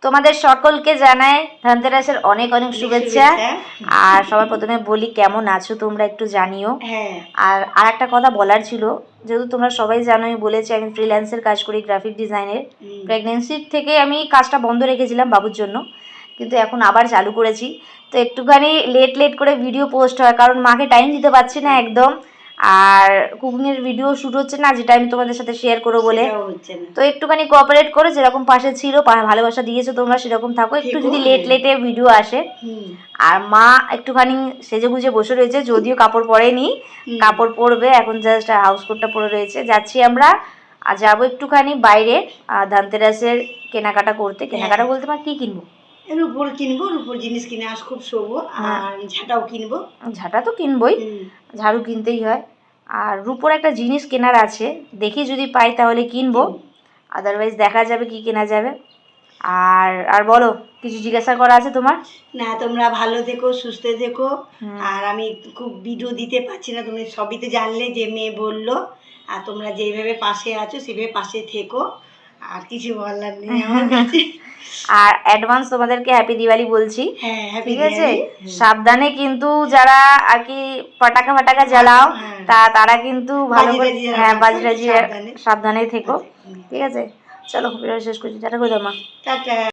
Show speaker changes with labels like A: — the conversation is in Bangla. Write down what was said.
A: তোমাদের সকলকে জানাই ধনতেরাসের অনেক অনেক শুভেচ্ছা। আর সবার প্রথমে বলি, কেমন আছো তোমরা একটু জানিও। আর একটা কথা বলার ছিল, যেহেতু তোমরা সবাই জানো আমি বলেছি আমি ফ্রিল্যান্সের কাজ করি, গ্রাফিক ডিজাইনের। প্রেগনেন্সির থেকে আমি কাজটা বন্ধ রেখেছিলাম বাবুর জন্য, কিন্তু এখন আবার চালু করেছি। তো একটুখানি লেট করে ভিডিও পোস্ট হয়, কারণ মাকে টাইম দিতে পারছি না একদম। আর কুকিংয়ের ভিডিও শ্যুট হচ্ছে না, যেটা আমি তোমাদের সাথে শেয়ার করবো বলে। তো একটুখানি কোঅপারেট করো, যেরকম পাশে ছিল ভালোবাসা দিয়েছো তোমরা সেরকম থাকো। একটু যদি লেটে ভিডিও আসে। আর মা একটুখানি সেজে গুজে বসে রয়েছে, যদিও কাপড় পরেনি, কাপড় পরবে এখন, জাস্ট হাউস কোটটা পরে রয়েছে। যাচ্ছি আমরা, আর যাবো একটুখানি বাইরে ধনতেরাসের কেনাকাটা করতে। কেনাকাটা বলতে মা কি কিনবো?
B: রূপোর কিনবো, রূপোর জিনিস কিনে আস, খুব শোভো। আর ঝাঁটাও কিনবো।
A: ঝাঁটা তো কিনবই, ঝাড়ু কিনতেই হয়। আর রূপোর একটা জিনিস কেনার আছে, দেখি যদি পাই তাহলে কিনবো, আদারওয়াইজ দেখা যাবে কি কেনা যাবে। আর বলো, কিছু জিজ্ঞাসা করা আছে তোমার?
B: না, তোমরা ভালো থেকো, সুস্থ থেকো। আর আমি খুব ভিডিও দিতে পারছি না, তুমি সবই তো জানলে যে মেয়ে বললো। আর তোমরা যেভাবে পাশে আছো সেভাবে পাশে থেকো, আর কিছু বলার নেই আমার কাছে।
A: আর অ্যাডভান্স তোমাদেরকে হ্যাপি দিওয়ালি বলছি।
B: ঠিক আছে,
A: সাবধানে কিন্তু যারা আর কি পটাকা জ্বালাও, তারা কিন্তু ভালো করে, বাজি সাবধানে থেকো। ঠিক আছে, চলো ভিডিও শেষ করছি, টাটা করে দাও মা।
B: টাটা।